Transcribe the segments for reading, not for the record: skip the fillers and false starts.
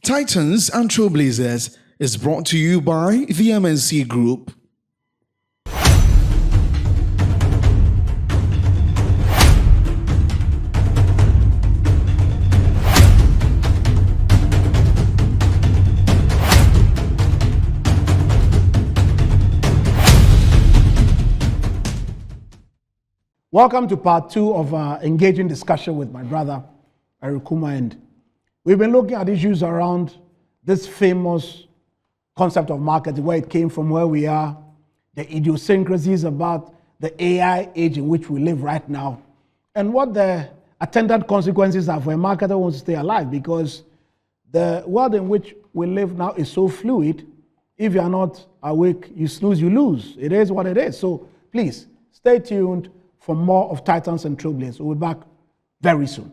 Titans and Trailblazers is brought to you by the MNC Group. Welcome to part 2 of our engaging discussion with my brother, Arikuma, and we've been looking at issues around this famous concept of marketing, where it came from, where we are, the idiosyncrasies about the AI age in which we live right now, and what the attendant consequences are for a marketer who wants to stay alive, because the world in which we live now is so fluid. If you are not awake, you snooze, you lose. It is what it is. So please, stay tuned for more of Titans and Trailblazers. We'll be back very soon.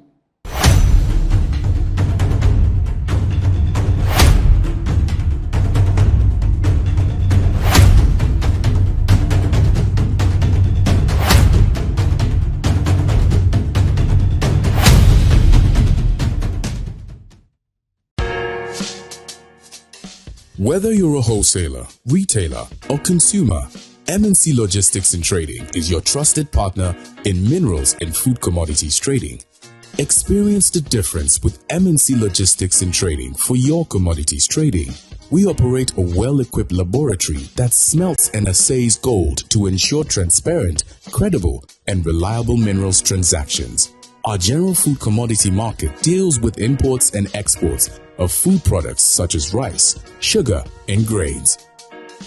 Whether you're a wholesaler, retailer, or consumer, MNC Logistics and Trading is your trusted partner in minerals and food commodities trading. Experience the difference with MNC Logistics and Trading for your commodities trading. We operate a well-equipped laboratory that smelts and assays gold to ensure transparent, credible, and reliable minerals transactions. Our general food commodity market deals with imports and exports of food products such as rice, sugar, and grains.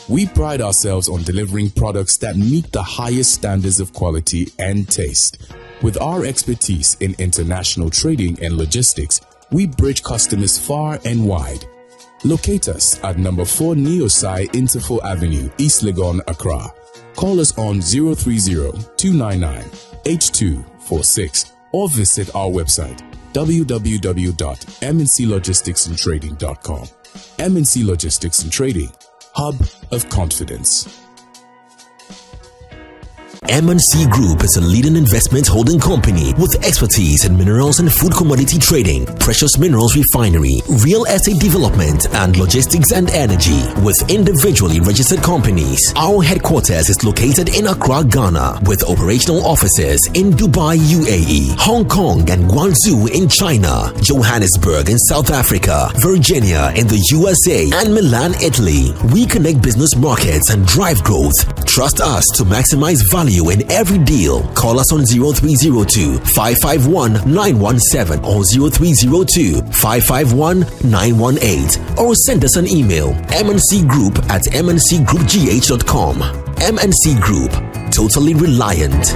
We pride ourselves on delivering products that meet the highest standards of quality and taste. With our expertise in international trading and logistics, we bridge customers far and wide. Locate us at number 4 Neosai Interfo Avenue, East Legon, Accra. Call us on 030-299-8246 or visit our website www.mnclogisticsandtrading.com. MNC Logistics and Trading, hub of confidence. MNC Group is a leading investment holding company with expertise in minerals and food commodity trading, precious minerals refinery, real estate development, and logistics and energy. With individually registered companies, our headquarters is located in Accra, Ghana, with operational offices in Dubai, UAE, Hong Kong, and Guangzhou in China, Johannesburg in South Africa, Virginia in the USA, and Milan, Italy. We connect business markets and drive growth. Trust us to maximize value in every deal. Call us on 0302-551-917 or 0302-551-918 or send us an email mncgroup@mncgroupgh.com. MNC Group, totally reliant.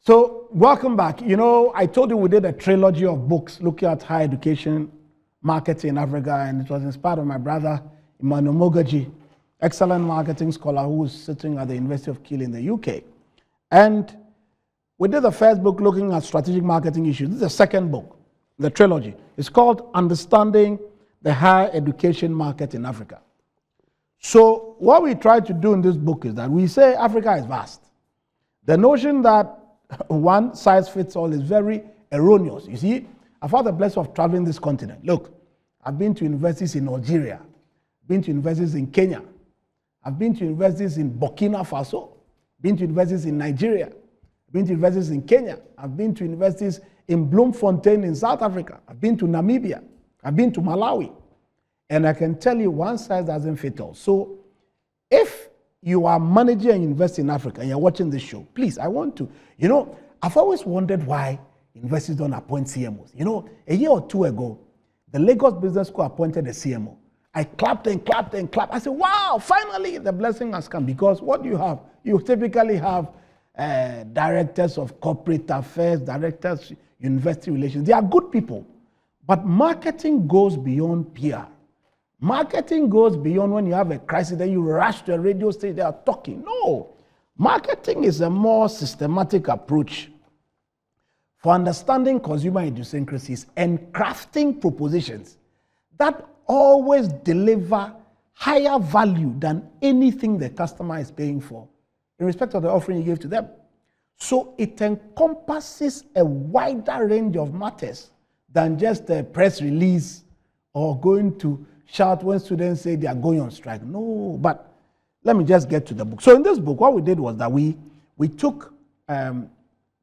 So, welcome back. You know, I told you we did a trilogy of books looking at higher education marketing in Africa, and it was inspired by my brother, Emmanuel Mogaji, excellent marketing scholar who is sitting at the University of Kiel in the UK. And we did the first book looking at strategic marketing issues. This is the second book, the trilogy. It's called Understanding the Higher Education Market in Africa. So, what we try to do in this book is that we say Africa is vast. The notion that one size fits all is very erroneous. You see, I've had the blessing of traveling this continent. Look, I've been to universities in Algeria, been to universities in Kenya, I've been to universities in Burkina Faso, been to universities in Nigeria, been to universities in Kenya, I've been to universities in Bloemfontein in South Africa, I've been to Namibia, I've been to Malawi, and I can tell you one size doesn't fit all. So if you are managing a university in Africa and you're watching this show, please, I want to, I've always wondered why universities don't appoint CMOs. A year or two ago, the Lagos Business School appointed a CMO. I clapped and clapped and clapped. I said, wow, finally the blessing has come. Because what do you have? You typically have directors of corporate affairs, directors, university relations. They are good people. But marketing goes beyond PR. Marketing goes beyond when you have a crisis, then you rush to a radio station, they are talking. No. Marketing is a more systematic approach for understanding consumer idiosyncrasies and crafting propositions that always deliver higher value than anything the customer is paying for in respect of the offering you give to them. So it encompasses a wider range of matters than just a press release or going to shout when students say they are going on strike. No, but let me just get to the book. So in this book, what we did was that we took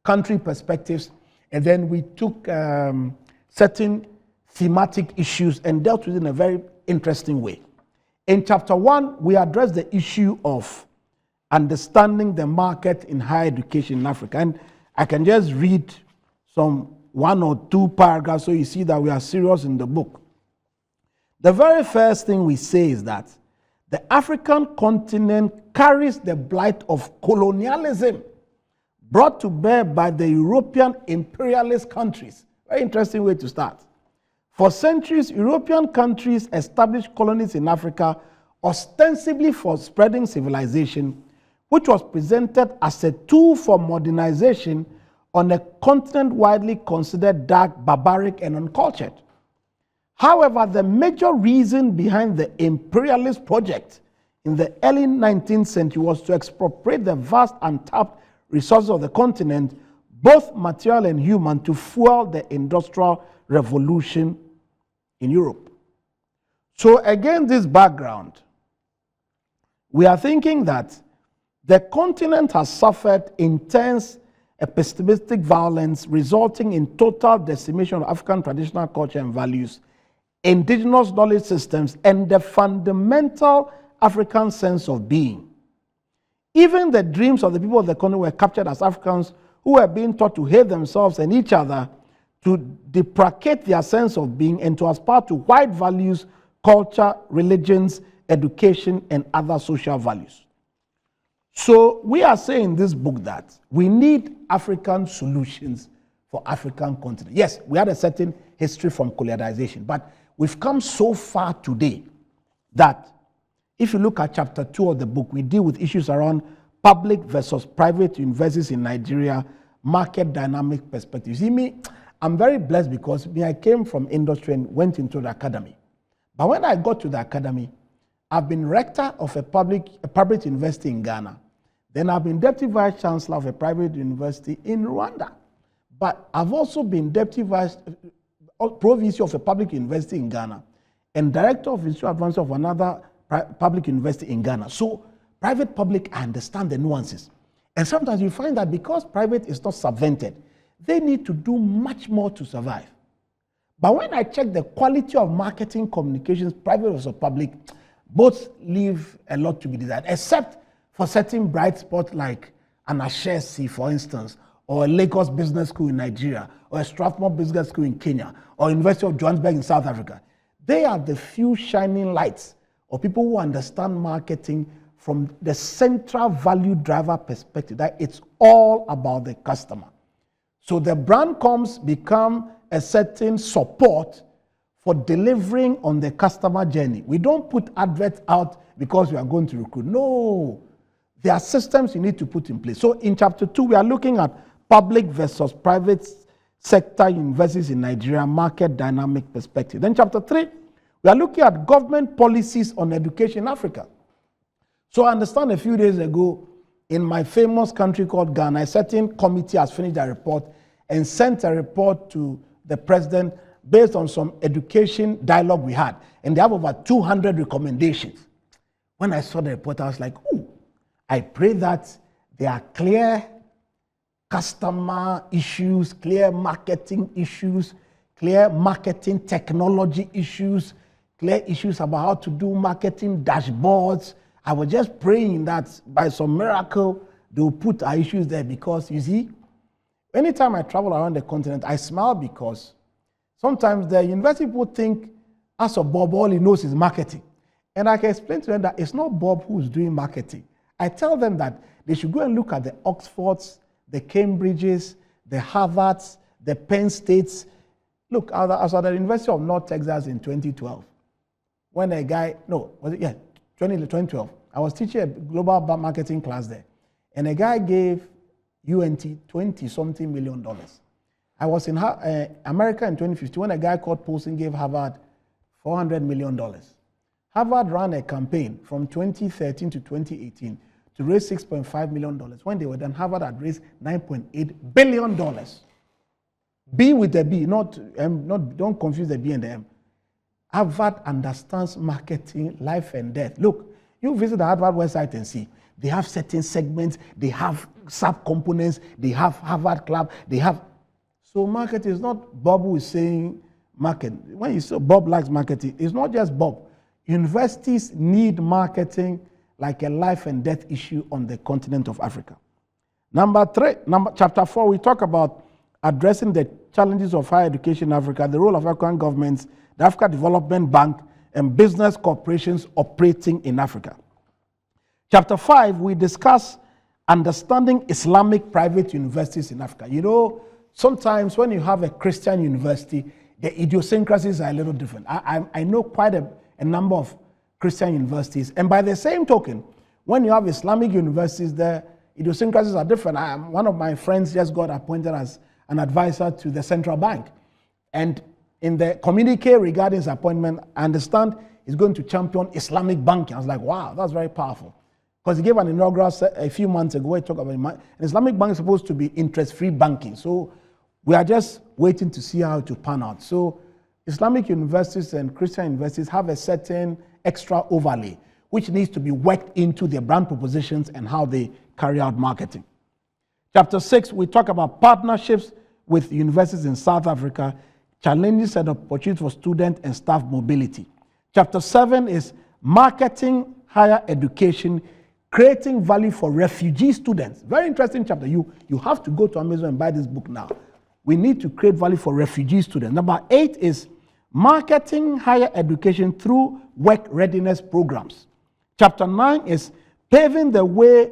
country perspectives, and then we took certain thematic issues and dealt with it in a very interesting way. In chapter 1, we addressed the issue of understanding the market in higher education in Africa. And I can just read some 1 or 2 paragraphs so you see that we are serious in the book. The very first thing we say is that the African continent carries the blight of colonialism brought to bear by the European imperialist countries. Very interesting way to start. For centuries, European countries established colonies in Africa ostensibly for spreading civilization, which was presented as a tool for modernization on a continent widely considered dark, barbaric, and uncultured. However, the major reason behind the imperialist project in the early 19th century was to expropriate the vast untapped resources of the continent, both material and human, to fuel the industrial revolution in Europe. So against this background, we are thinking that the continent has suffered intense epistemistic violence resulting in total decimation of African traditional culture and values, indigenous knowledge systems, and the fundamental African sense of being. Even the dreams of the people of the continent were captured as Africans who were being taught to hate themselves and each other, to deprecate their sense of being, and to aspire to white values, culture, religions, education, and other social values. So we are saying in this book that we need African solutions for African continent. Yes, we had a certain history from colonization, but we've come so far today that if you look at chapter 2 of the book, we deal with issues around public versus private universities in Nigeria, market dynamic perspective. See me, I'm very blessed because I came from industry and went into the academy. But when I got to the academy, I've been rector of a private university in Ghana. Then I've been deputy vice chancellor of a private university in Rwanda. But I've also been deputy vice provost of a public university in Ghana and director of institute advance of another public university in Ghana. So private, public, I understand the nuances. And sometimes you find that because private is not subvented, they need to do much more to survive. But when I check the quality of marketing communications, private versus public, both leave a lot to be desired, except for certain bright spots like an Ashesi, for instance, or a Lagos Business School in Nigeria, or a Strathmore Business School in Kenya, or University of Johannesburg in South Africa. They are the few shining lights of people who understand marketing from the central value driver perspective, that it's all about the customer. So the brand comms become a certain support for delivering on the customer journey. We don't put adverts out because we are going to recruit. No, there are systems you need to put in place. So in chapter 2, we are looking at public versus private sector universities in Nigeria, market dynamic perspective. Then chapter 3, we are looking at government policies on education in Africa. So I understand a few days ago, in my famous country called Ghana, a certain committee has finished a report and sent a report to the president based on some education dialogue we had. And they have over 200 recommendations. When I saw the report, I was like, oh, I pray that there are clear customer issues, clear marketing issues, clear marketing technology issues, clear issues about how to do marketing dashboards. I was just praying that by some miracle, they'll put our issues there, because you see, anytime I travel around the continent, I smile because sometimes the university people think as a Bob, all he knows is marketing. And I can explain to them that it's not Bob who's doing marketing. I tell them that they should go and look at the Oxfords, the Cambridges, the Harvards, the Penn States. Look, I was at the University of North Texas in 2012. When a guy, 2012, I was teaching a global marketing class there. And a guy gave UNT $20-something million. I was in America in 2015 when a guy called Paulson gave Harvard $400 million. Harvard ran a campaign from 2013 to 2018 to raise $6.5 million. When they were done, Harvard had raised $9.8 billion. B with the B, not don't confuse the B and the M. Harvard understands marketing, life and death. Look, you visit the Harvard website and see. They have certain segments, they have sub-components, they have Harvard Club, they have... So marketing is not Bob who is saying market. When you say Bob likes marketing, it's not just Bob. Universities need marketing like a life and death issue on the continent of Africa. Chapter 4, we talk about addressing the challenges of higher education in Africa, the role of African governments, the Africa Development Bank, and business corporations operating in Africa. Chapter 5, we discuss understanding Islamic private universities in Africa. You know, sometimes when you have a Christian university, the idiosyncrasies are a little different. I know quite a number of Christian universities, and by the same token, when you have Islamic universities, the idiosyncrasies are different. One of my friends just got appointed as an advisor to the central bank, and in the communique regarding his appointment, I understand he's going to champion Islamic banking. I was like, wow, that's very powerful. Because he gave an inaugural a few months ago, he talked about an Islamic bank is supposed to be interest-free banking. So we are just waiting to see how to pan out. So Islamic universities and Christian universities have a certain extra overlay, which needs to be worked into their brand propositions and how they carry out marketing. Chapter 6, we talk about partnerships with universities in South Africa, challenges and opportunities for student and staff mobility. Chapter 7 is marketing higher education, creating value for refugee students. Very interesting chapter. You have to go to Amazon and buy this book now. We need to create value for refugee students. Number 8 is marketing higher education through work readiness programs. Chapter 9 is paving the way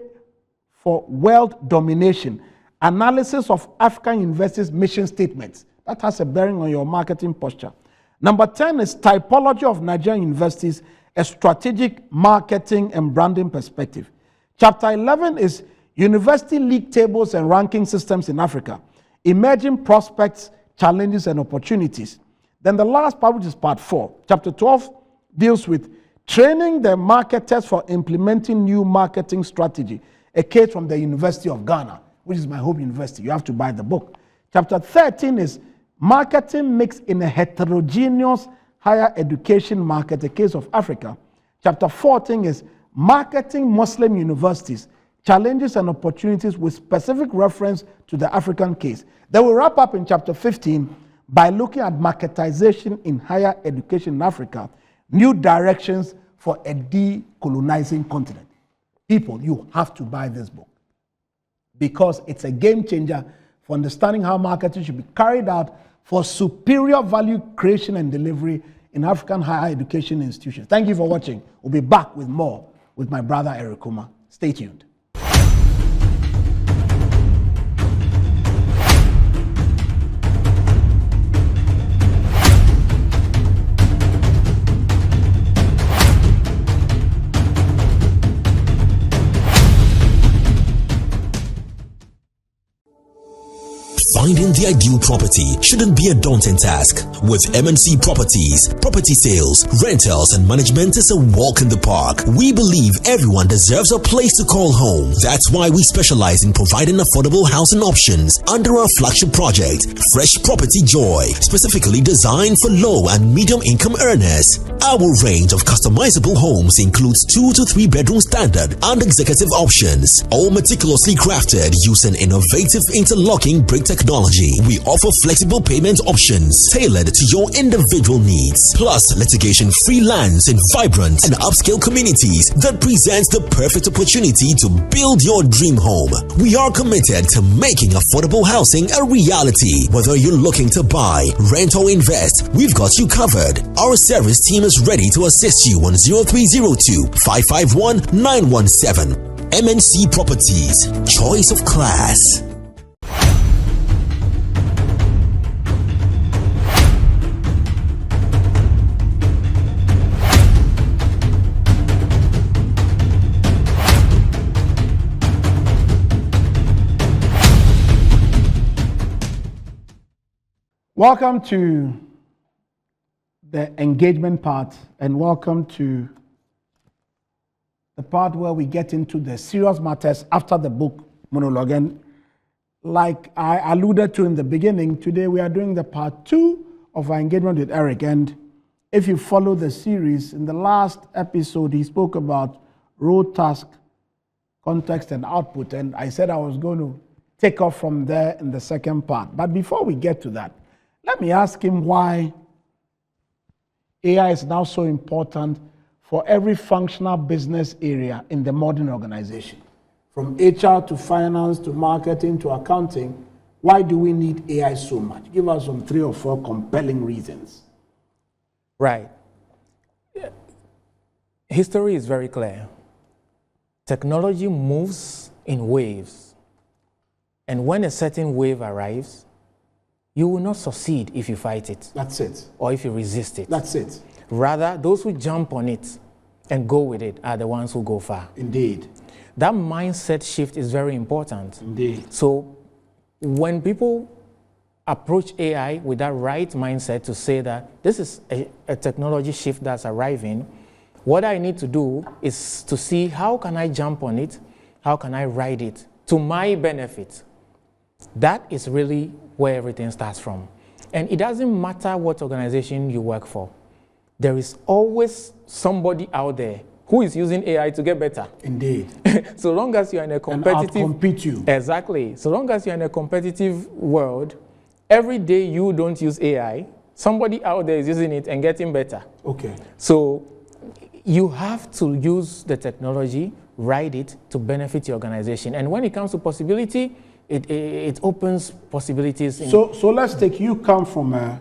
for world domination, analysis of African universities' mission statements. That has a bearing on your marketing posture. Number 10 is typology of Nigerian universities, a strategic marketing and branding perspective. Chapter 11 is university league tables and ranking systems in Africa, emerging prospects, challenges, and opportunities. Then the last part, which is part 4, chapter 12, deals with training the marketers for implementing new marketing strategy, a case from the University of Ghana, which is my home university. You have to buy the book. Chapter 13 is marketing mix in a heterogeneous higher education market, a case of Africa. Chapter 14 is marketing Muslim universities, challenges and opportunities with specific reference to the African case. Then we'll wrap up in chapter 15 by looking at marketization in higher education in Africa, new directions for a decolonizing continent. People, you have to buy this book because it's a game changer for understanding how marketing should be carried out for superior value creation and delivery in African higher education institutions. Thank you for watching. We'll be back with more with my brother Eric Kuma. Stay tuned. Finding the ideal property shouldn't be a daunting task. With MNC Properties, property sales, rentals, and management is a walk in the park. We believe everyone deserves a place to call home. That's why we specialize in providing affordable housing options under our flagship project, Fresh Property Joy, specifically designed for low and medium income earners. Our range of customizable homes includes 2 to 3 bedroom standard and executive options, all meticulously crafted using innovative interlocking brick technology. We offer flexible payment options tailored to your individual needs, plus litigation-free lands in vibrant and upscale communities that presents the perfect opportunity to build your dream home. We are committed to making affordable housing a reality. Whether you're looking to buy, rent, or invest, we've got you covered. Our service team is ready to assist you on 0302 551 917. MNC Properties, choice of class. Welcome to the engagement part, and welcome to the part where we get into the serious matters after the book monologue. And like I alluded to in the beginning, today we are doing the part 2 of our engagement with Eric. And if you follow the series, in the last episode, he spoke about role, task, context, and output. And I said I was going to take off from there in the second part. But before we get to that, let me ask him why AI is now so important for every functional business area in the modern organization. From HR to finance to marketing to accounting, why do we need AI so much? Give us some 3 or 4 compelling reasons. Right. History is very clear. Technology moves in waves. And when a certain wave arrives, you will not succeed if you fight it. That's it. Or if you resist it. That's it. Rather, those who jump on it and go with it are the ones who go far. Indeed. That mindset shift is very important. Indeed. So when people approach AI with that right mindset to say that this is a technology shift that's arriving, what I need to do is to see how can I jump on it, how can I ride it to my benefit. That is really where everything starts from. And it doesn't matter what organization you work for. There is always somebody out there who is using AI to get better. Indeed. So long as you're in a competitive... And outcompete you. Exactly. So long as you're in a competitive world, every day you don't use AI, somebody out there is using it and getting better. Okay. So you have to use the technology, ride it to benefit your organization. And when it comes to possibility, it opens possibilities. So let's take, you come from an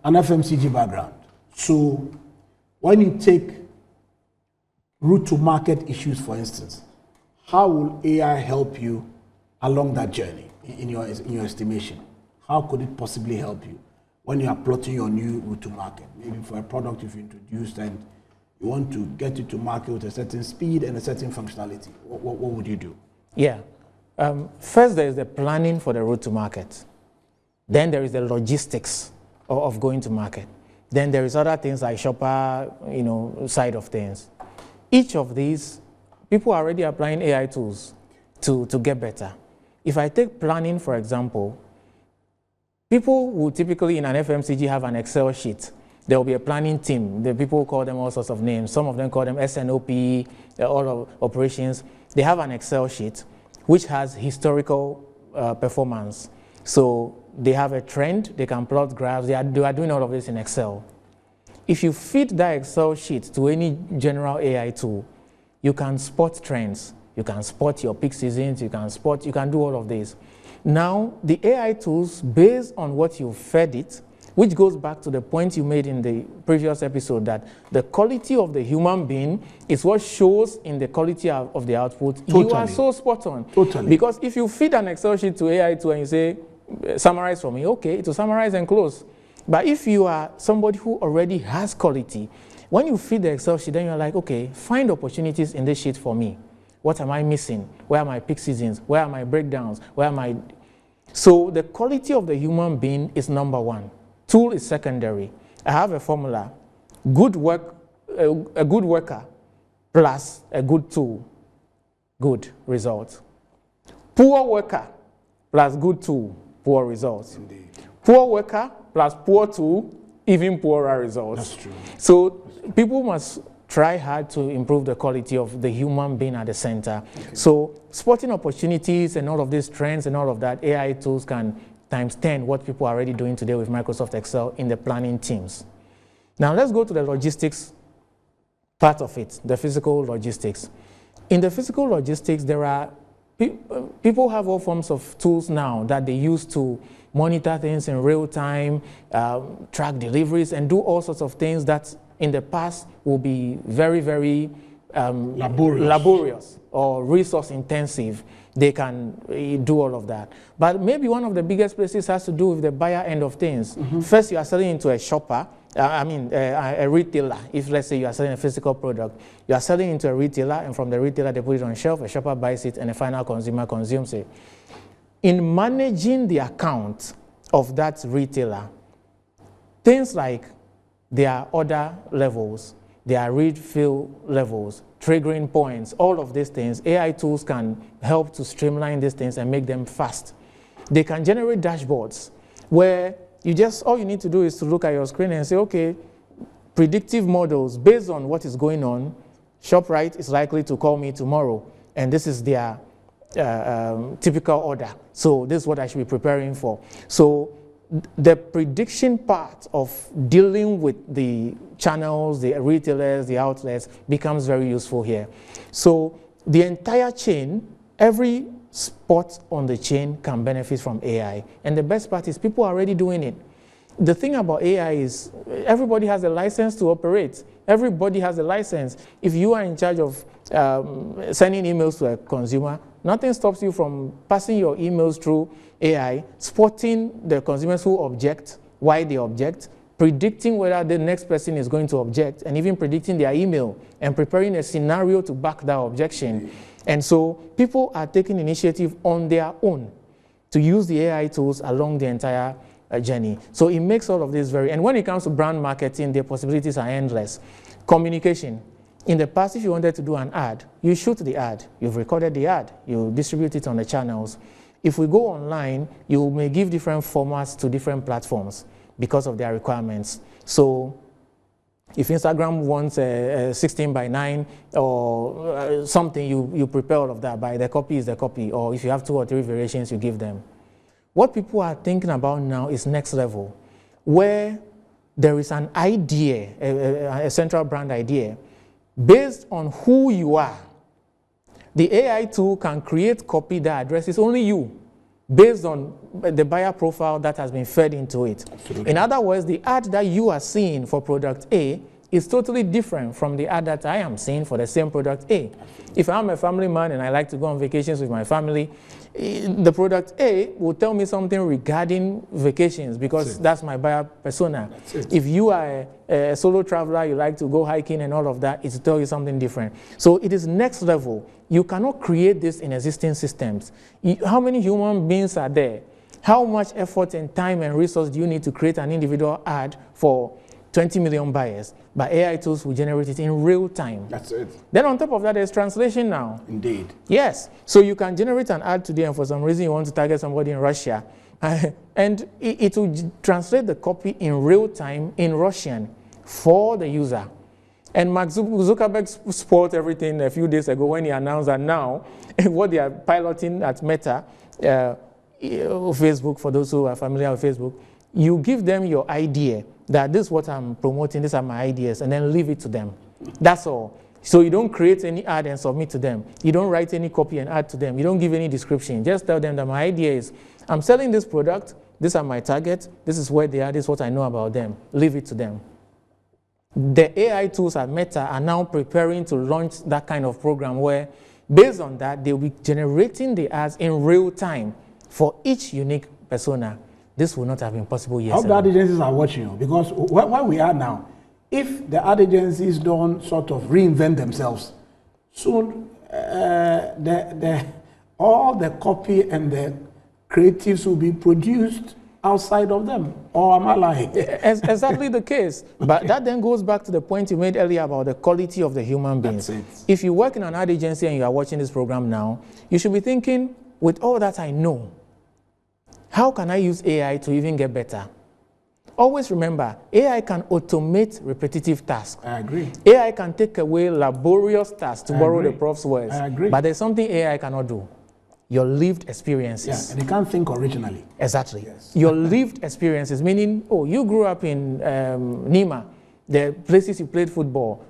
FMCG background. So when you take route to market issues, for instance, how will AI help you along that journey in your estimation? How could it possibly help you when you are plotting your new route to market? Maybe for a product you've introduced and you want to get it to market with a certain speed and a certain functionality. What would you do? Yeah. First, there is the planning for the route to market. Then there is the logistics of going to market. Then there is other things like shopper, side of things. Each of these, people are already applying AI tools to get better. If I take planning, for example, people will typically in an FMCG have an Excel sheet. There will be a planning team. The people call them all sorts of names. Some of them call them SNOP, all of operations. They have an Excel sheet which has historical performance. So they have a trend, they can plot graphs, they are doing all of this in Excel. If you feed that Excel sheet to any general AI tool, you can spot trends, you can spot your peak seasons, you can do all of this. Now, the AI tools, based on what you fed it, which goes back to the point you made in the previous episode that the quality of the human being is what shows in the quality of the output. Totally. You are so spot on. Totally. Because if you feed an Excel sheet to AI tool and you say, summarize for me, okay, it will summarize and close. But if you are somebody who already has quality, when you feed the Excel sheet, then you're like, okay, find opportunities in this sheet for me. What am I missing? Where are my peak seasons? Where are my breakdowns? Where am I? So the quality of the human being is number one. Tool is secondary. I have a formula. Good work, a good worker plus a good tool, good results. Poor worker plus good tool, poor results. Indeed. Poor worker plus poor tool, even poorer results. That's true. So people must try hard to improve the quality of the human being at the center. Okay. So spotting opportunities and all of these trends and all of that, AI tools can times 10 what people are already doing today with Microsoft Excel in the planning teams. Now let's go to the logistics part of it, the physical logistics. In the physical logistics, there are people have all forms of tools now that they use to monitor things in real time, track deliveries, and do all sorts of things that in the past will be very, very laborious or resource intensive. They can do all of that. But maybe one of the biggest places has to do with the buyer end of things. Mm-hmm. First, you are selling into a shopper, a retailer. If let's say you are selling a physical product, you are selling into a retailer, and from the retailer they put it on shelf, a shopper buys it, and a final consumer consumes it. In managing the account, of that retailer, things like their order levels, their refill levels, triggering points, all of these things, AI tools can help to streamline these things and make them fast. They can generate dashboards where all you need to do is to look at your screen and say, okay, predictive models based on what is going on, ShopRite is likely to call me tomorrow, and this is their typical order. So this is what I should be preparing for. So the prediction part of dealing with the channels, the retailers, the outlets becomes very useful here. So the entire chain, every spot on the chain can benefit from AI. And the best part is people are already doing it. The thing about AI is everybody has a license to operate. Everybody has a license. If you are in charge of sending emails to a consumer, nothing stops you from passing your emails through AI, spotting the consumers who object, why they object, predicting whether the next person is going to object, and even predicting their email and preparing a scenario to back that objection. And so people are taking initiative on their own to use the AI tools along the entire journey. So it makes all of this and when it comes to brand marketing, the possibilities are endless. Communication. In the past, if you wanted to do an ad, you shoot the ad, you've recorded the ad, you distribute it on the channels. If we go online, you may give different formats to different platforms because of their requirements. So if Instagram wants a 16:9 or something, you prepare all of that by the copy is the copy, or if you have 2 or 3 variations, you give them. What people are thinking about now is next level, where there is an idea, a central brand idea, based on who you are. The AI tool can create copy that addresses only you, based on the buyer profile that has been fed into it. Absolutely. In other words, the ad that you are seeing for product A is totally different from the ad that I am seeing for the same product A. If I'm a family man and I like to go on vacations with my family, the product A will tell me something regarding vacations because that's my buyer persona. If you are a solo traveler, you like to go hiking and all of that, it will tell you something different. So it is next level. You cannot create this in existing systems. How many human beings are there? How much effort and time and resource do you need to create an individual ad for 20 million buyers? But AI tools will generate it in real time. That's it. Then on top of that, there's translation now. Indeed. Yes. So you can generate an ad today, and for some reason you want to target somebody in Russia, and it will translate the copy in real time in Russian for the user. And Mark Zuckerberg spoiled everything a few days ago when he announced that now what they are piloting at Meta, Facebook, for those who are familiar with Facebook, you give them your idea that this is what I'm promoting, these are my ideas, and then leave it to them. That's all. So you don't create any ad and submit to them. You don't write any copy and add to them. You don't give any description. Just tell them that my idea is, I'm selling this product, these are my targets, this is where they are, this is what I know about them. Leave it to them. The AI tools at Meta are now preparing to launch that kind of program where, based on that, they'll be generating the ads in real time for each unique persona. This would not have been possible years ago. How the ad agencies are watching you, because where we are now, if the ad agencies don't sort of reinvent themselves, soon all the copy and the creatives will be produced outside of them. Or am I lying? Exactly the case. But that then goes back to the point you made earlier about the quality of the human beings. That's it. If you work in an ad agency and you are watching this program now, you should be thinking, with all that I know, how can I use AI to even get better? Always remember, AI can automate repetitive tasks. I agree. AI can take away laborious tasks, to borrow the prof's words. I agree. But there's something AI cannot do. Your lived experiences. Yeah, and they can't think originally. Exactly. Yes. Your lived experiences, meaning, you grew up in Nima, the places you played football,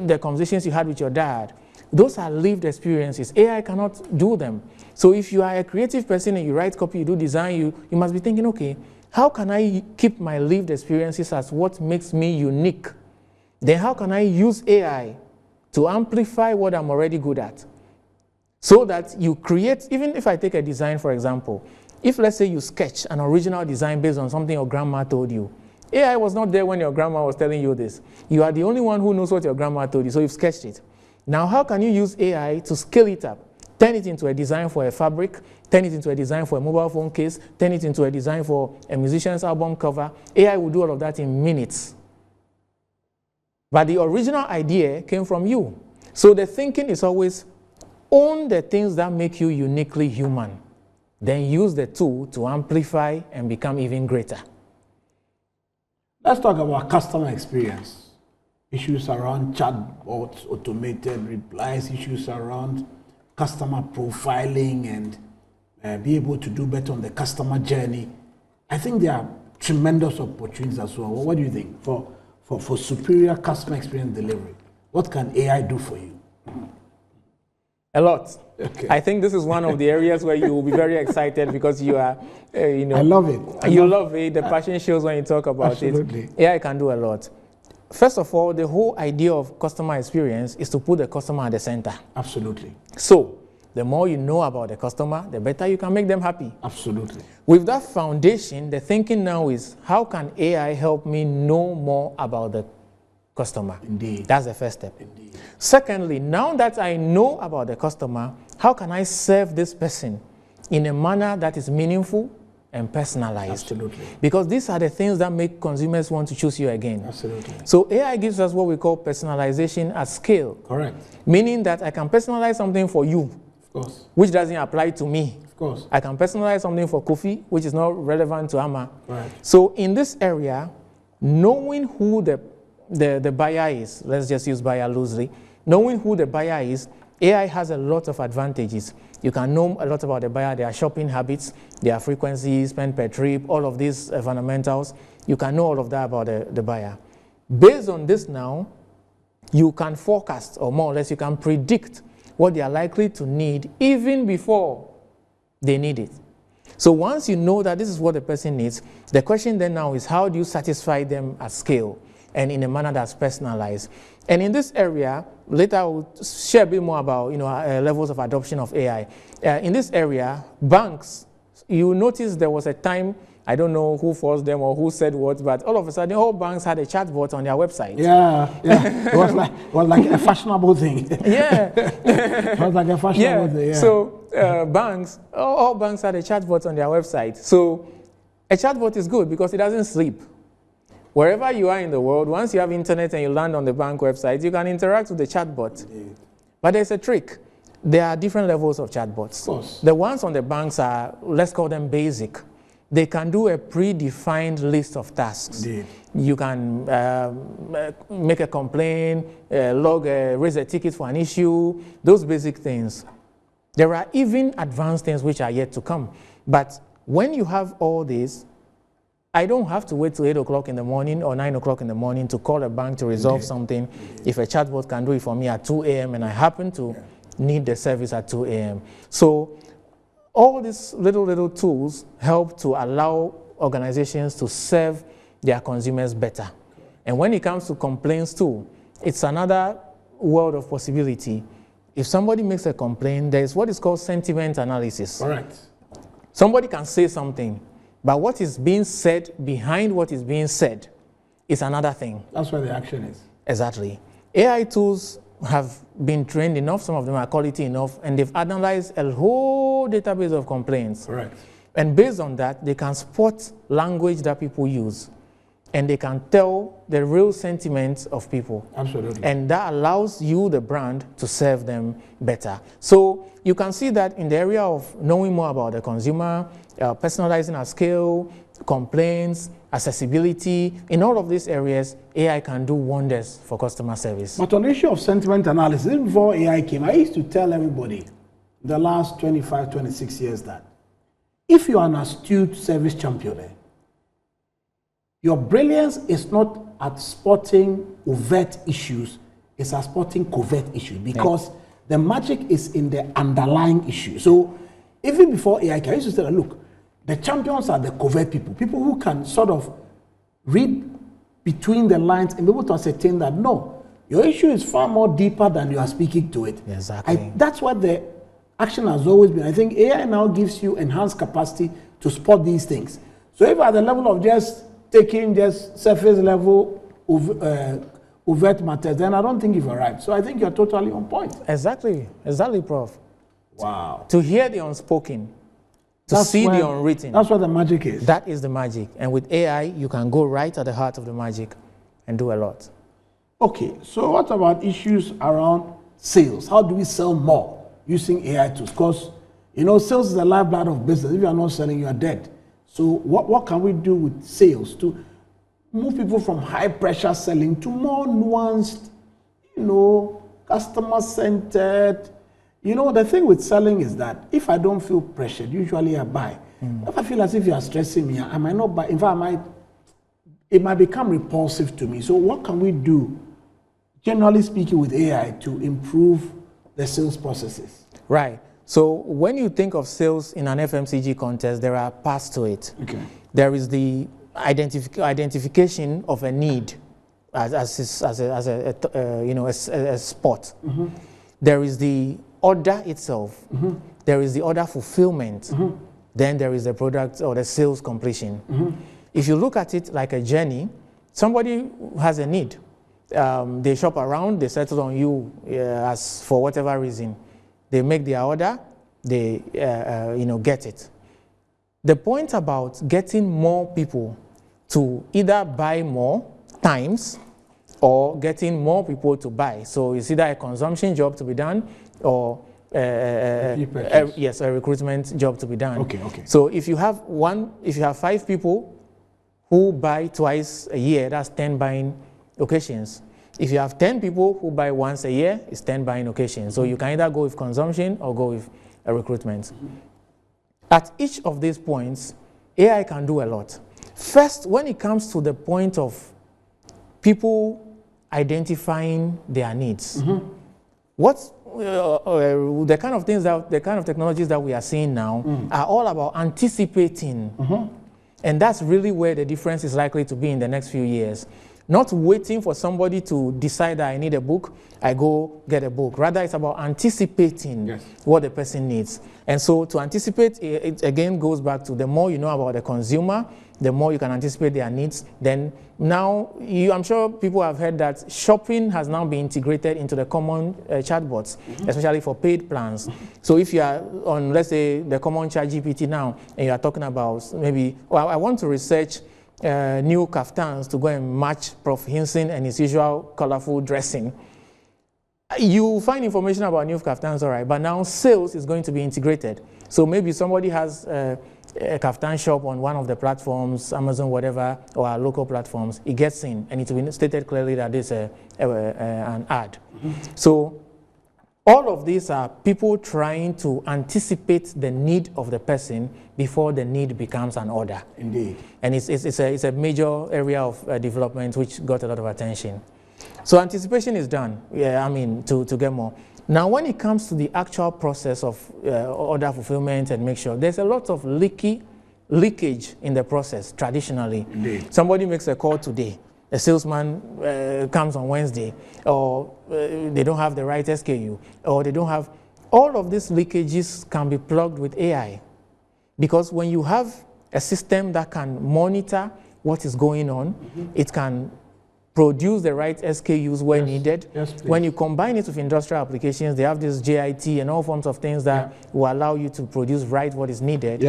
the conversations you had with your dad. Those are lived experiences. AI cannot do them. So if you are a creative person and you write copy, you do design, you must be thinking, okay, how can I keep my lived experiences as what makes me unique? Then how can I use AI to amplify what I'm already good at? So that you create, even if I take a design, for example, if let's say you sketch an original design based on something your grandma told you, AI was not there when your grandma was telling you this. You are the only one who knows what your grandma told you, so you've sketched it. Now, how can you use AI to scale it up, turn it into a design for a fabric, turn it into a design for a mobile phone case, turn it into a design for a musician's album cover. AI will do all of that in minutes. But the original idea came from you. So the thinking is always own the things that make you uniquely human, then use the tool to amplify and become even greater. Let's talk about customer experience. Issues around chatbots, automated replies, issues around customer profiling, and be able to do better on the customer journey. I think there are tremendous opportunities as well. What do you think for superior customer experience delivery? What can AI do for you? A lot. Okay. I think this is one of the areas where you will be very excited because you are, I love it. You love it. The passion shows when you talk about Absolutely. it. AI can do a lot. First of all, the whole idea of customer experience is to put the customer at the center. Absolutely. So, the more you know about the customer, the better you can make them happy. Absolutely. With that foundation, the thinking now is, how can AI help me know more about the customer? Indeed. That's the first step. Indeed. Secondly, now that I know about the customer, how can I serve this person in a manner that is meaningful and personalized? Absolutely. Because these are the things that make consumers want to choose you again. Absolutely. So AI gives us what we call personalization at scale. Correct. Meaning that I can personalize something for you, Of course. which doesn't apply to me. Of course. I can personalize something for Kofi, which is not relevant to Amma. Right. So in this area, knowing who the buyer is, let's just use buyer loosely, knowing who the buyer is, AI has a lot of advantages. You can know a lot about the buyer, their shopping habits, their frequency, spend per trip, all of these fundamentals. You can know all of that about the buyer. Based on this now, you can forecast, or more or less you can predict what they are likely to need even before they need it. So once you know that this is what the person needs, the question then now is, how do you satisfy them at scale and in a manner that's personalized? And in this area, later I will share a bit more about levels of adoption of AI. In this area, banks, you notice there was a time, I don't know who forced them or who said what, but all of a sudden, all banks had a chatbot on their website. Yeah. It was like a fashionable thing. Yeah. It was like a fashionable thing. Yeah. So banks, all banks had a chatbot on their website. So a chatbot is good because it doesn't sleep. Wherever you are in the world, once you have internet and you land on the bank website, you can interact with the chatbot. Indeed. But there's a trick. There are different levels of chatbots. Of course. The ones on the banks are, let's call them basic. They can do a predefined list of tasks. Indeed. You can make a complaint, raise a ticket for an issue, those basic things. There are even advanced things which are yet to come. But when you have all this, I don't have to wait till 8 o'clock in the morning or 9 o'clock in the morning to call a bank to resolve something. If a chatbot can do it for me at 2 a.m. and I happen to need the service at 2 a.m. So all these little tools help to allow organizations to serve their consumers better. And when it comes to complaints too, it's another world of possibility. If somebody makes a complaint, there is what is called sentiment analysis. Correct. Somebody can say something, but what is being said behind what is being said is another thing. That's where the action is. Exactly. AI tools have been trained enough, some of them are quality enough, and they've analyzed a whole database of complaints. Correct. And based on that, they can spot language that people use, and they can tell the real sentiments of people. Absolutely. And that allows you, the brand, to serve them better. So you can see that in the area of knowing more about the consumer, personalizing at scale, complaints, accessibility, in all of these areas, AI can do wonders for customer service. But on the issue of sentiment analysis, even before AI came, I used to tell everybody the last 25, 26 years that if you are an astute service champion, your brilliance is not at spotting overt issues, it's at spotting covert issues, because the magic is in the underlying issue. So even before AI came, I used to say, look, the champions are the covert people who can sort of read between the lines and be able to ascertain that, no, your issue is far more deeper than you are speaking to it. Exactly. That's what the action has always been. I think AI now gives you enhanced capacity to spot these things. So if at the level of just taking just surface level overt matters, then I don't think you've arrived. So I think you're totally on point. Exactly, Prof. Wow. To hear the unspoken, to see the unwritten. That's what the magic is. That is the magic. And with AI, you can go right at the heart of the magic and do a lot. Okay, so what about issues around sales? How do we sell more using AI tools? Because, sales is the lifeblood of business. If you are not selling, you are dead. So what can we do with sales to move people from high pressure selling to more nuanced, customer-centered? The thing with selling is that if I don't feel pressured, usually I buy. If I feel as if you are stressing me, I might not buy. In fact, it might become repulsive to me. So what can we do, generally speaking, with AI to improve the sales processes? Right. So when you think of sales in an FMCG context, there are parts to it. Okay. There is the identification of a need as a spot. There is the order itself. There is the order fulfillment. Then there is the product or the sales completion. If you look at it like a journey, somebody has a need. They shop around, they settle on you as for whatever reason. They make their order, they get it. The point about getting more people to either buy more times or getting more people to buy. So it's either a consumption job to be done or a recruitment job to be done. Okay. So if you have 5 people who buy twice a year, that's 10 buying occasions. If you have 10 people who buy once a year, it's 10 buying occasions. So you can either go with consumption or go with a recruitment. At each of these points, AI can do a lot. First, when it comes to the point of people identifying their needs, the kind of technologies that we are seeing now are all about anticipating. And that's really where the difference is likely to be in the next few years. Not waiting for somebody to decide that I need a book, I go get a book. Rather, it's about anticipating what the person needs. And so to anticipate, it again goes back to the more you know about the consumer, the more you can anticipate their needs. Then now, I'm sure people have heard that shopping has now been integrated into the common chatbots, especially for paid plans. So if you are on, let's say, the common ChatGPT now, and you are talking about maybe, I want to research new kaftans to go and match Prof. Hinson and his usual colorful dressing. You find information about new kaftans, all right, but now sales is going to be integrated. So maybe somebody has a kaftan shop on one of the platforms, Amazon, whatever, or our local platforms. It gets in, and it will be stated clearly that it's an ad. So all of these are people trying to anticipate the need of the person before the need becomes an order. Indeed. And it's a major area of development which got a lot of attention. So anticipation is done, to get more. Now, when it comes to the actual process of order fulfillment and make sure, there's a lot of leakage in the process traditionally. Indeed. Somebody makes a call today. A salesman comes on Wednesday, or they don't have the right SKU, or they don't have. All of these leakages can be plugged with AI. Because when you have a system that can monitor what is going on, it can produce the right SKUs where needed. Yes, when you combine it with industrial applications, they have this JIT and all forms of things that will allow you to produce what is needed.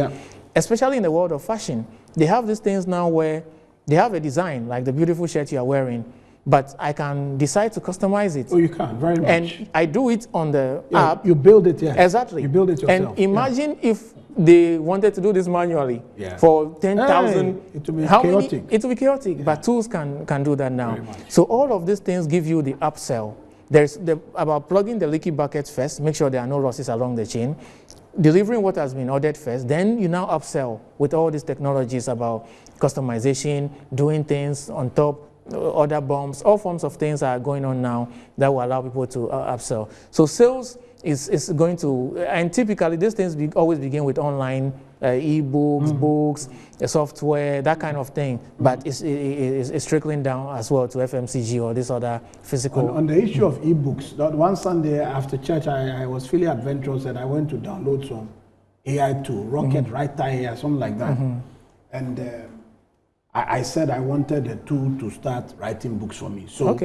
Especially in the world of fashion. They have these things now where they have a design, like the beautiful shirt you are wearing, but I can decide to customize it. Oh, you can, very much. And I do it on the app. You build it, Exactly. You build it yourself. And imagine if they wanted to do this manually for 10,000. It will be chaotic. It will be chaotic, but tools can do that now. So all of these things give you the upsell. There's about plugging the leaky buckets first, make sure there are no losses along the chain, delivering what has been ordered first, then you now upsell with all these technologies about customization, doing things on top, order bombs, all forms of things are going on now that will allow people to upsell. So sales is going to, and typically these things always begin with online e-books, books, software, that kind of thing, but it's trickling down as well to FMCG or this other physical. On the issue of e-books, that one Sunday after church, I was feeling adventurous and I went to download some AI tool, Rocket Writer AI, something like that. And I said I wanted a tool to start writing books for me. So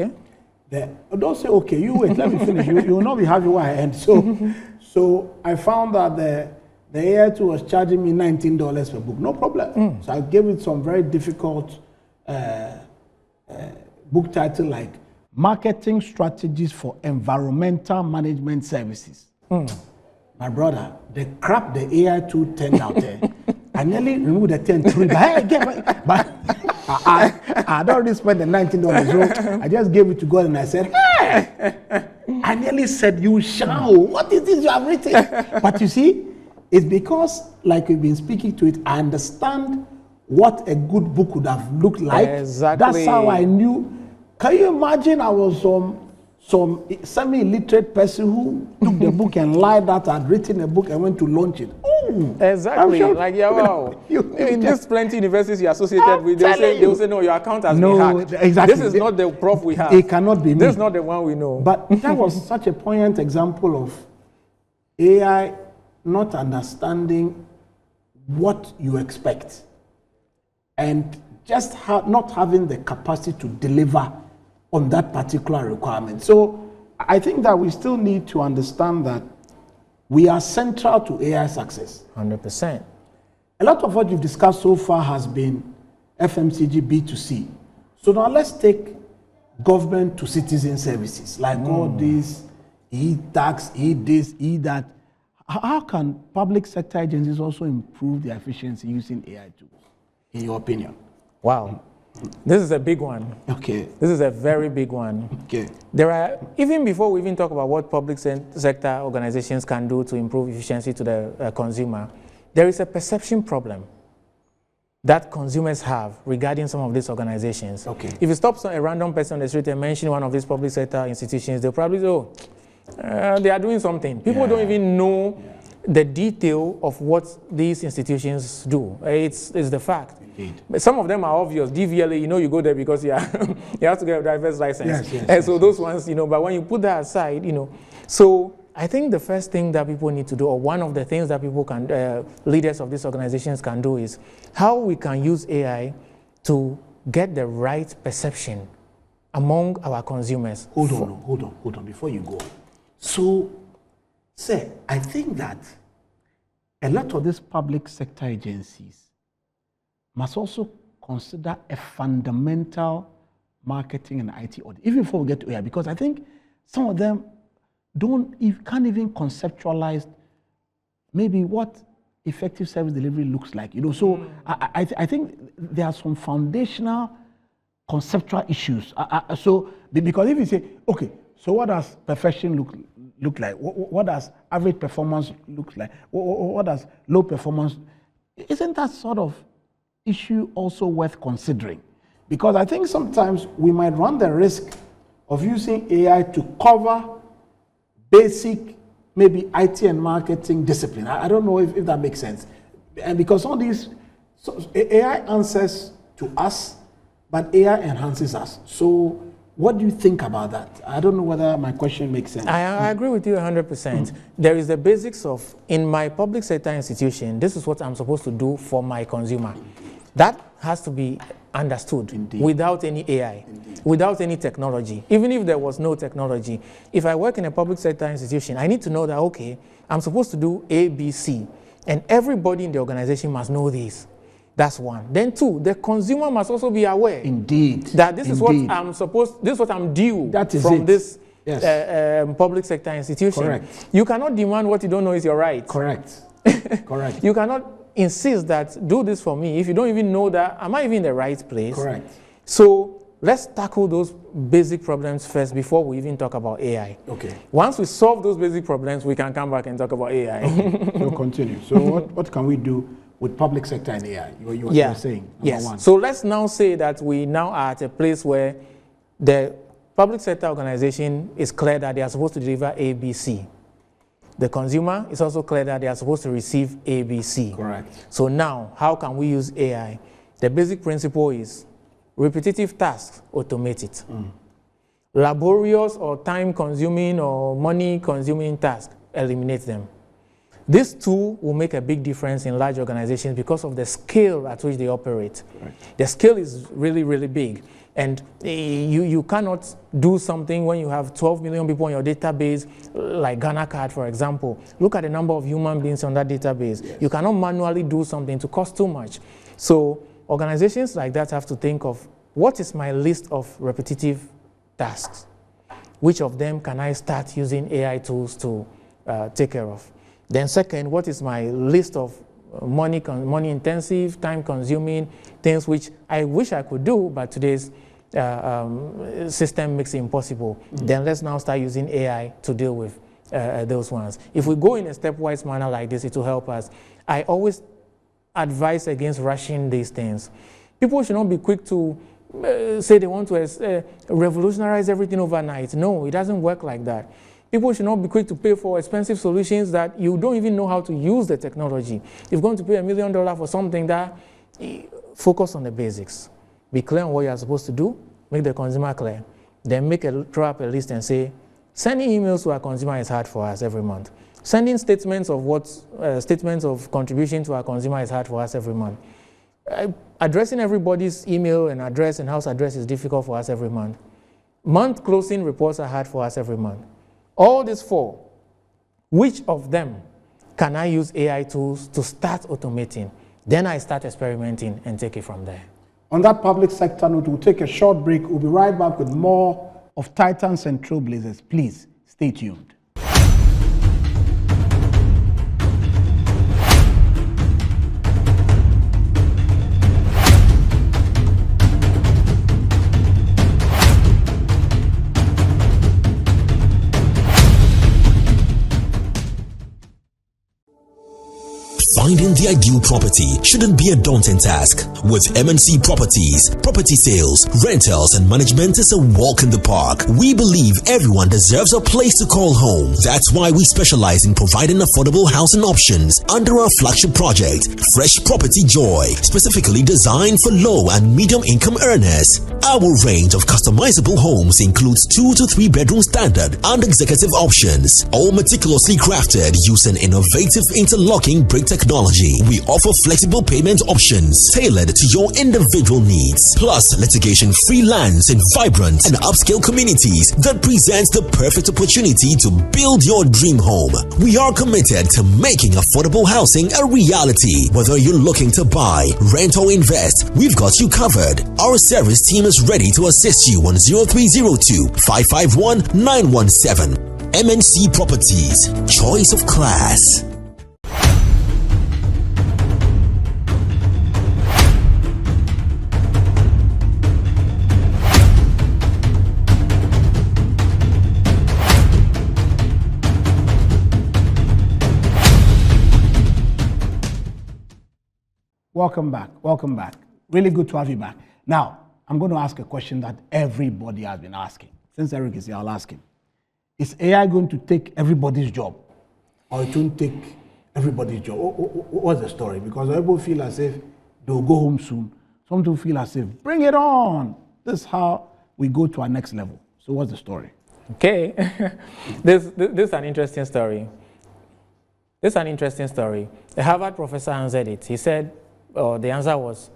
don't say, okay, you wait, let me finish. You will not be happy where I end. So I found that the AI tool was charging me $19 per book. No problem. So I gave it some very difficult book title like Marketing Strategies for Environmental Management Services. My brother, the crap the AI tool turned out there, I nearly removed the 10 to but I don't really spend the $19. So I just gave it to God and I said, hey! I nearly said, you shall. What is this you have written? But you see, it's because, like we've been speaking to it, I understand what a good book would have looked like. Exactly. That's how I knew. Can you imagine I was some semi-illiterate person who took the book and lied that I'd written a book and went to launch it. Ooh, exactly. Sure, like, yeah, wow. In just plenty universities you're associated with, they will say, no, your account has been hacked. Exactly. This is not the prof we have. It cannot be me. This is not the one we know. But that was such a poignant example of AI not understanding what you expect and just not having the capacity to deliver on that particular requirement. So I think that we still need to understand that we are central to AI success. 100%. A lot of what you've discussed so far has been FMCG B2C. So now let's take government to citizen services, like all these e-tax, e-this, e-that. How can public sector agencies also improve their efficiency using AI tools, in your opinion? Wow. This is a big one. Okay. This is a very big one. Okay. There are, even before we even talk about what public sector organizations can do to improve efficiency to the consumer, there is a perception problem that consumers have regarding some of these organizations. Okay. If you stop a random person on the street and mention one of these public sector institutions, they'll probably say, oh, they are doing something. People don't even know the detail of what these institutions do. It's the fact. Indeed. But some of them are obvious. DVLA, you go there because you have to get a driver's license. Yes, so those ones, but when you put that aside, so I think the first thing that people need to do, or one of the things that people can, leaders of these organizations can do, is how we can use AI to get the right perception among our consumers. Hold on, before you go. So, sir, I think that a lot of these public sector agencies must also consider a fundamental marketing and IT audit, even before we get to AI, because I think some of them can't even conceptualize maybe what effective service delivery looks like. So I think there are some foundational conceptual issues. So because if you say, okay, so what does perfection look like? What does average performance look like? What does low performance? Isn't that sort of issue also worth considering? Because I think sometimes we might run the risk of using AI to cover basic, maybe IT and marketing discipline. I don't know if that makes sense. And because all these, AI answers to us, but AI enhances us. So what do you think about that? I don't know whether my question makes sense. I agree with you 100%. There is the basics of, in my public sector institution, this is what I'm supposed to do for my consumer. That has to be understood. Indeed. Without any AI, Indeed. Without any technology. Even if there was no technology, if I work in a public sector institution, I need to know that, okay, I'm supposed to do A, B, C, and everybody in the organization must know this. That's one. Then two, the consumer must also be aware. Indeed. That this is what I'm supposed, this is what I'm due from this public sector institution. Correct. You cannot demand what you don't know is your right. Correct. Correct. You cannot insist that do this for me if you don't even know that, am I even in the right place? Correct. So let's tackle those basic problems first before we even talk about AI. Okay. Once we solve those basic problems, we can come back and talk about AI. Okay. So continue. So what can we do with public sector and AI? You were saying, number one. So let's now say that we now are at a place where the public sector organization is clear that they are supposed to deliver ABC. The consumer is also clear that they are supposed to receive ABC. Correct. So now, how can we use AI? The basic principle is repetitive tasks, automate it. Laborious or time-consuming or money-consuming tasks, eliminate them. This tool will make a big difference in large organizations because of the scale at which they operate. Right. The scale is really, really big. And you cannot do something when you have 12 million people on your database, like Ghana Card, for example. Look at the number of human beings on that database. Yes. You cannot manually do something to cost too much. So organizations like that have to think of, what is my list of repetitive tasks? Which of them can I start using AI tools to take care of? Then second, what is my list of money-intensive, time-consuming things which I wish I could do, but today's system makes it impossible. Then let's now start using AI to deal with those ones. If we go in a stepwise manner like this, it will help us. I always advise against rushing these things. People should not be quick to say they want to revolutionize everything overnight. No, it doesn't work like that. People should not be quick to pay for expensive solutions that you don't even know how to use the technology. If you're going to pay $1 million for something, that focus on the basics. Be clear on what you're supposed to do, make the consumer clear. Then throw up a list and say, sending emails to our consumer is hard for us every month. Sending statements of contribution to our consumer is hard for us every month. Addressing everybody's email and address and house address is difficult for us every month. Month closing reports are hard for us every month. All these four, which of them can I use AI tools to start automating? Then I start experimenting and take it from there. On that public sector note, we'll take a short break. We'll be right back with more of Titans and Trailblazers. Please stay tuned. Finding the ideal property shouldn't be a daunting task. With MNC Properties, property sales, rentals, and management is a walk in the park. We believe everyone deserves a place to call home. That's why we specialize in providing affordable housing options under our flagship project, Fresh Property Joy, specifically designed for low and medium income earners. Our range of customizable homes includes 2 to 3 bedroom standard and executive options, all meticulously crafted using innovative interlocking brick technology. We offer flexible payment options tailored to your individual needs, plus litigation-free lands in vibrant and upscale communities that presents the perfect opportunity to build your dream home. We are committed to making affordable housing a reality. Whether you're looking to buy, rent, or invest, we've got you covered. Our service team is ready to assist you on 0302 551 917. MNC Properties, choice of class. Welcome back. Welcome back. Really good to have you back. Now, I'm going to ask a question that everybody has been asking. Since Eric is here, I'll ask him. Is AI going to take everybody's job? Or it won't take everybody's job? What's the story? Because people feel as if they'll go home soon. Some people feel as if, bring it on. This is how we go to our next level. So what's the story? Okay. This is an interesting story. This is an interesting story. The Harvard professor answered it. He said, the answer was,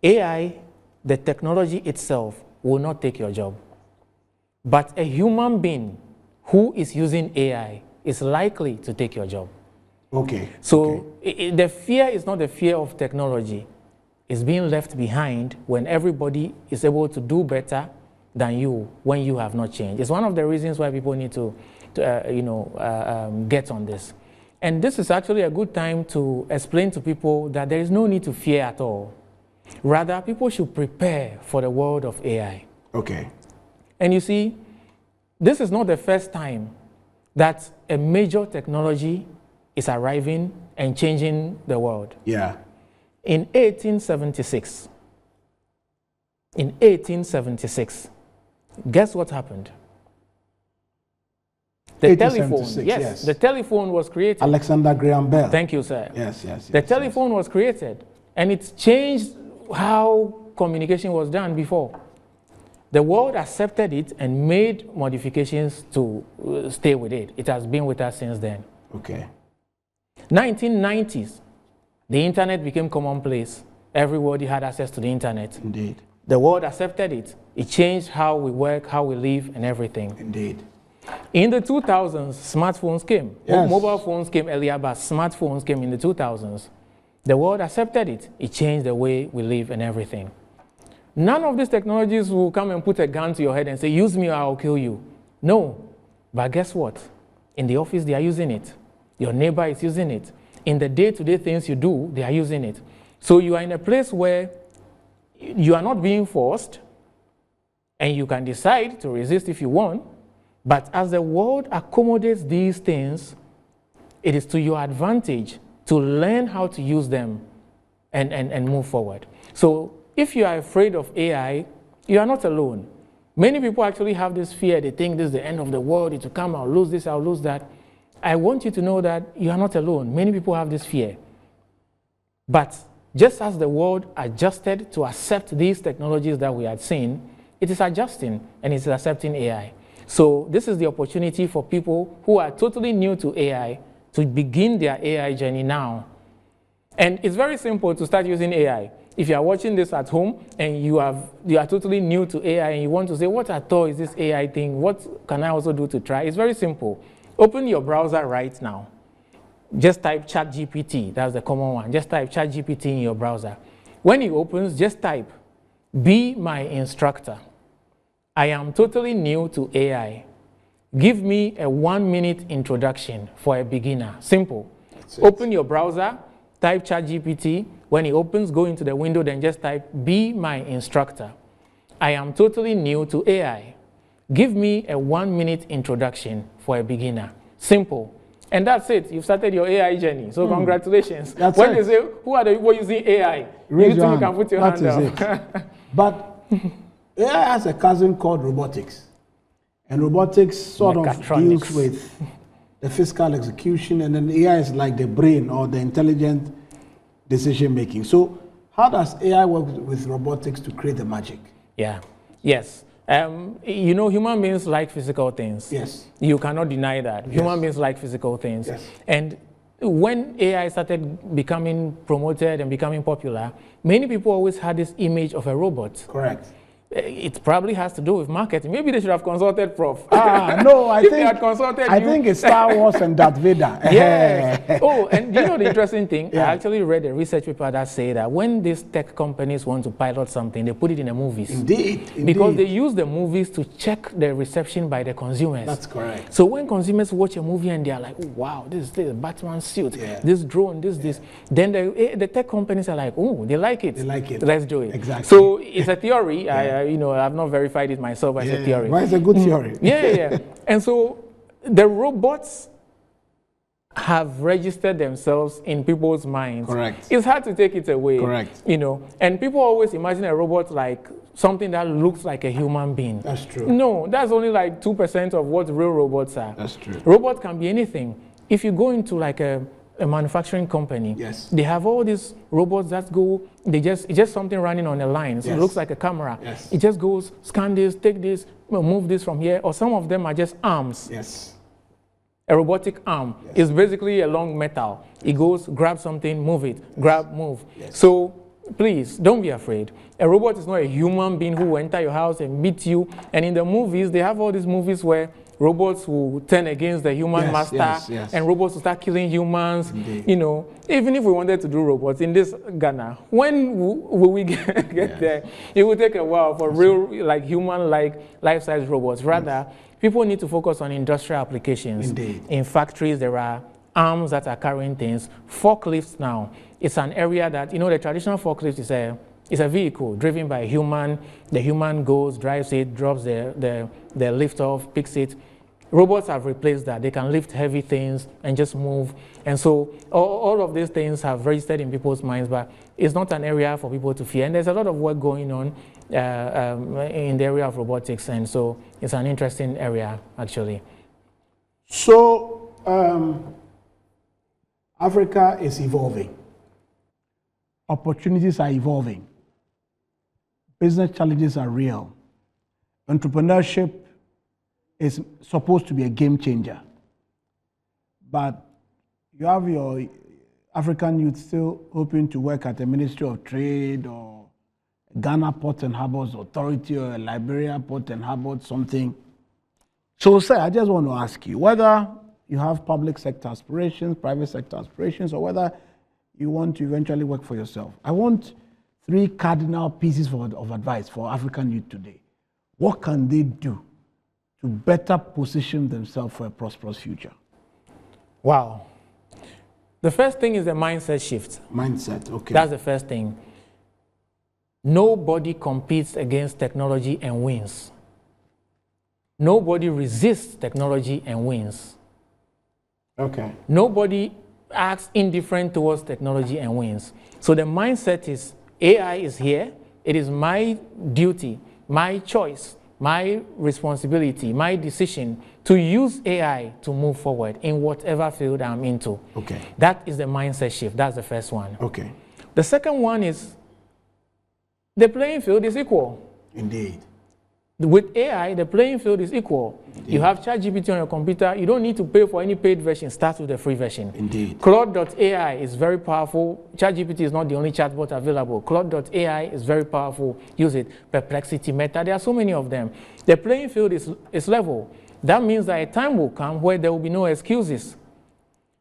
AI, the technology itself, will not take your job. But a human being who is using AI is likely to take your job. Okay. So the fear is not the fear of technology. It's being left behind when everybody is able to do better than you when you have not changed. It's one of the reasons why people need to get on this. And this is actually a good time to explain to people that there is no need to fear at all. Rather, people should prepare for the world of AI. Okay. And you see, this is not the first time that a major technology is arriving and changing the world. Yeah. In 1876, guess what happened? The telephone, yes, the telephone was created. Alexander Graham Bell. Thank you, sir. Yes. The telephone was created, and it's changed how communication was done before. The world accepted it and made modifications to stay with it. It has been with us since then. Okay. 1990s, the internet became commonplace. Everybody had access to the internet. Indeed. The world accepted it. It changed how we work, how we live, and everything. Indeed. In the 2000s, smartphones came. Yes. Mobile phones came earlier, but smartphones came in the 2000s. The world accepted it. It changed the way we live and everything. None of these technologies will come and put a gun to your head and say, use me or I'll kill you. No. But guess what? In the office, they are using it. Your neighbor is using it. In the day-to-day things you do, they are using it. So you are in a place where you are not being forced, and you can decide to resist if you want. But as the world accommodates these things, it is to your advantage to learn how to use them and move forward. So if you are afraid of AI, you are not alone. Many people actually have this fear. They think this is the end of the world. It will come, I'll lose this, I'll lose that. I want you to know that you are not alone. Many people have this fear. But just as the world adjusted to accept these technologies that we had seen, it is adjusting and it is accepting AI. So this is the opportunity for people who are totally new to AI to begin their AI journey now. And it's very simple to start using AI. If you are watching this at home and you are totally new to AI and you want to say, what at all is this AI thing? What can I also do to try? It's very simple. Open your browser right now. Just type ChatGPT. That's the common one. Just type ChatGPT in your browser. When it opens, just type, be my instructor. I am totally new to AI. Give me a 1-minute introduction for a beginner. Simple. Open your browser, type ChatGPT. When it opens, go into the window, then just type, be my instructor. I am totally new to AI. Give me a 1-minute introduction for a beginner. Simple. And that's it. You've started your AI journey. So congratulations. That's when it. they say, who are the people using AI? Raise you your think you hand. can put your That hand is down. it. But AI has a cousin called robotics. And robotics sort of Mechatronics. deals with the physical execution, and then AI is like the brain or the intelligent decision making. So how does AI work with robotics to create the magic? Yeah. Yes. You know, human beings like physical things. Yes. You cannot deny that. Yes. Human beings like physical things. Yes. And when AI started becoming promoted and becoming popular, many people always had this image of a robot. Correct. It probably has to do with marketing. Maybe they should have consulted Prof. No, I If they think had consulted I you. think it's Star Wars and Darth Vader. Yes. Oh, and you know the interesting thing? Yeah. I actually read a research paper that say that when these tech companies want to pilot something, they put it in the movies. Indeed. Because they use the movies to check the reception by the consumers. That's correct. So when consumers watch a movie and they are like, oh, wow, this is Batman suit, Yeah. this drone, this, then the tech companies are like, oh, they like it. They like it. Let's do it. Exactly. So it's a theory. I've not verified it myself as a theory. Well, it's a good theory. Yeah. And so the robots have registered themselves in people's minds. Correct. It's hard to take it away. Correct. You know, and people always imagine a robot like something that looks like a human being. That's true. No, that's only like 2% of what real robots are. That's true. Robots can be anything. If you go into like a manufacturing company, Yes. they have all these robots that go, it's just something running on a line. So Yes. it looks like a camera. Yes. It just goes, scan this, take this, move this from here. Or some of them are just arms. Yes. A robotic arm is basically a long metal. It goes, grab something, move it, grab, move. Yes. So please, don't be afraid. A robot is not a human being who will enter your house and beat you. And in the movies, they have all these movies where robots will turn against the human master, and robots will start killing humans. Indeed. You know, even if we wanted to do robots in this Ghana, when will we get there? It will take a while for real, like human-like, life-size robots. Rather, people need to focus on industrial applications. Indeed. In factories, there are arms that are carrying things. Forklifts now, it's an area that, you know, the traditional forklift is a vehicle driven by a human. The human goes, drives it, drops the lift off, picks it. Robots have replaced that. They can lift heavy things and just move. And so all of these things have registered in people's minds, but it's not an area for people to fear. And there's a lot of work going on in the area of robotics. And so it's an interesting area, actually. So Africa is evolving. Opportunities are evolving. Business challenges are real. Entrepreneurship is supposed to be a game changer. But you have your African youth still hoping to work at the Ministry of Trade or a Ghana Port and Harbors Authority or a Liberia Port and Harbors something. So, sir, I just want to ask you whether you have public sector aspirations, private sector aspirations, or whether you want to eventually work for yourself. I want 3 cardinal pieces of advice for African youth today. What can they do to better position themselves for a prosperous future? Wow. The first thing is the mindset shift. Mindset, okay. That's the first thing. Nobody competes against technology and wins. Nobody resists technology and wins. Okay. Nobody acts indifferent towards technology and wins. So the mindset is AI is here. It is my duty, my choice, my responsibility, my decision to use AI to move forward in whatever field I'm into. Okay. That is the mindset shift. That's the first one. Okay. The second one is the playing field is equal. Indeed. With AI, the playing field is equal. Indeed. You have ChatGPT on your computer. You don't need to pay for any paid version. Start with the free version. Indeed. Claude.ai is very powerful. ChatGPT is not the only chatbot available. Claude.ai is very powerful. Use it. Perplexity, Meta. There are so many of them. The playing field is level. That means that a time will come where there will be no excuses.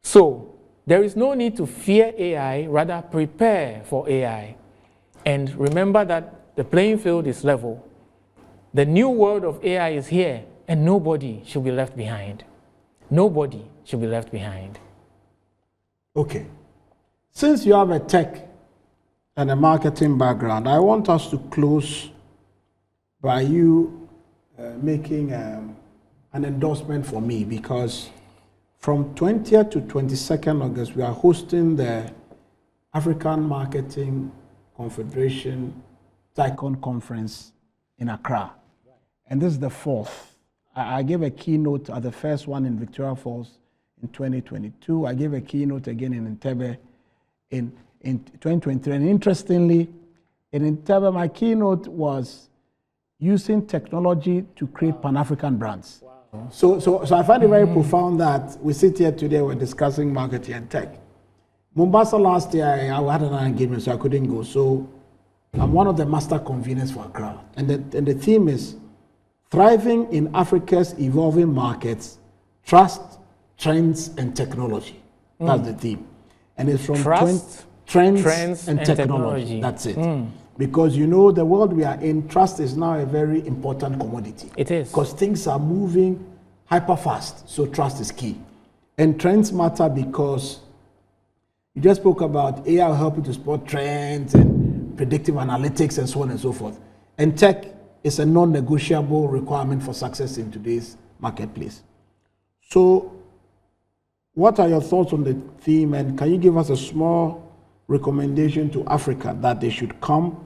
So there is no need to fear AI. Rather, prepare for AI. And remember that the playing field is level. The new world of AI is here, and nobody should be left behind. Nobody should be left behind. Okay. Since you have a tech and a marketing background, I want us to close by you making an endorsement for me, because from 20th to 22nd August, we are hosting the African Marketing Confederation Tycoon Conference in Accra. And this is the 4th. I gave a keynote at the first one in Victoria Falls in 2022. I gave a keynote again in Entebbe in 2023. And interestingly, in Entebbe, my keynote was using technology to create Pan-African brands. Wow. So I find it very profound that we sit here today, we're discussing marketing and tech. Mombasa last year, I had an engagement, so I couldn't go. So I'm one of the master conveners for Accra. And the theme is Thriving in Africa's Evolving Markets, Trust, Trends, and Technology. That's the theme. And it's from Trust, trends and technology. That's it. Because you know, the world we are in, trust is now a very important commodity. It is. Because things are moving hyper fast, so trust is key. And trends matter because you just spoke about AI will help you to spot trends and predictive analytics and so on and so forth. And tech is a non-negotiable requirement for success in today's marketplace. So what are your thoughts on the theme, and can you give us a small recommendation to Africa that they should come,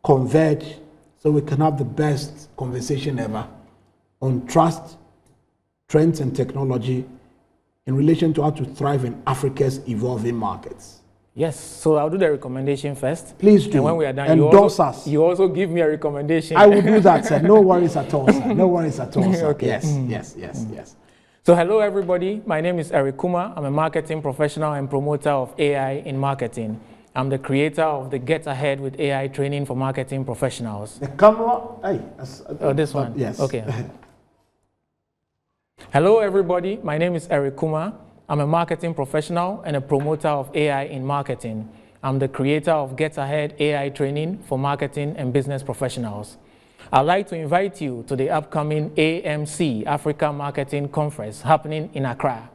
converge, so we can have the best conversation ever on trust, trends, and technology in relation to how to thrive in Africa's evolving markets? Yes, so I'll do the recommendation first. Please do. And when we are done, Endorse you also give me a recommendation. I will do that, sir. No worries at all, sir. No worries at all, sir. Okay. Yes. So hello, everybody. My name is Eric Kuma. I'm a marketing professional and promoter of AI in marketing. I'm the creator of the Get Ahead with AI training for marketing professionals. The camera, this one? Yes. Okay. Hello, everybody. My name is Eric Kuma. I'm a marketing professional and a promoter of AI in marketing. I'm the creator of Get Ahead AI training for marketing and business professionals. I'd like to invite you to the upcoming AMC, Africa Marketing Conference, happening in Accra.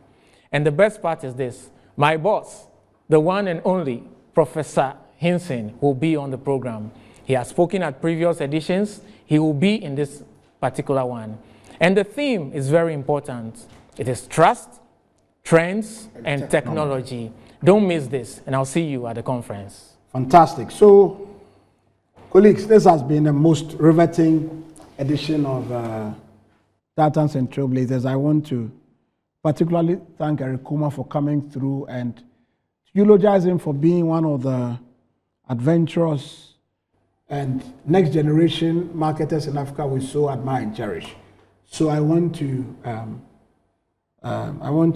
And the best part is this: my boss, the one and only Professor Hinson, will be on the program. He has spoken at previous editions. He will be in this particular one. And the theme is very important. It is trust, trends, and technology. Don't miss this, and I'll see you at the conference. Fantastic. So, colleagues, this has been the most riveting edition of Titans and Trailblazers. I want to particularly thank Eric Kuma for coming through and eulogize him for being one of the adventurous and next generation marketers in Africa we so admire and cherish. So I want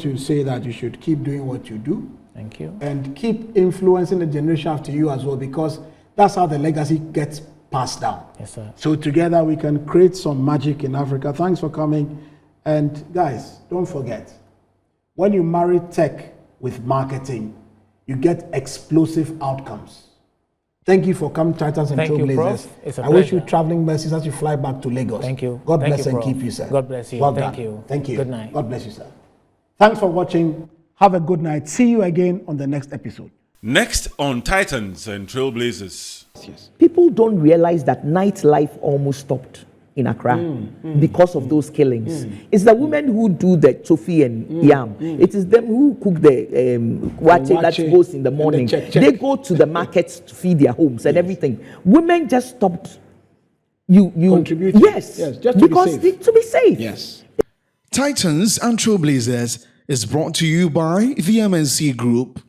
to say that you should keep doing what you do. Thank you. And keep influencing the generation after you as well, because that's how the legacy gets passed down. Yes, sir. So together we can create some magic in Africa. Thanks for coming. And guys, don't forget, when you marry tech with marketing, you get explosive outcomes. Thank you for coming, Titans and Thank you, Trailblazers. Prof. It's a I wish you pleasure. traveling blessings as you fly back to Lagos. Thank you. God Thank bless you, and Prof. keep you, sir. God bless you. Well Thank done. you. Thank you. Good night. God bless you, sir. Thanks for watching. Have a good night. See you again on the next episode. Next on Titans and Trailblazers. People don't realize that nightlife almost stopped in Accra because of those killings. It's the women who do the tofi and yam. It is them who cook the wache that goes in the morning. They go to the markets to feed their homes and everything. Women just stopped. You Contributing. Yes, Just to because be safe. to be safe. Yes. Titans and Trailblazers is brought to you by the MNC Group.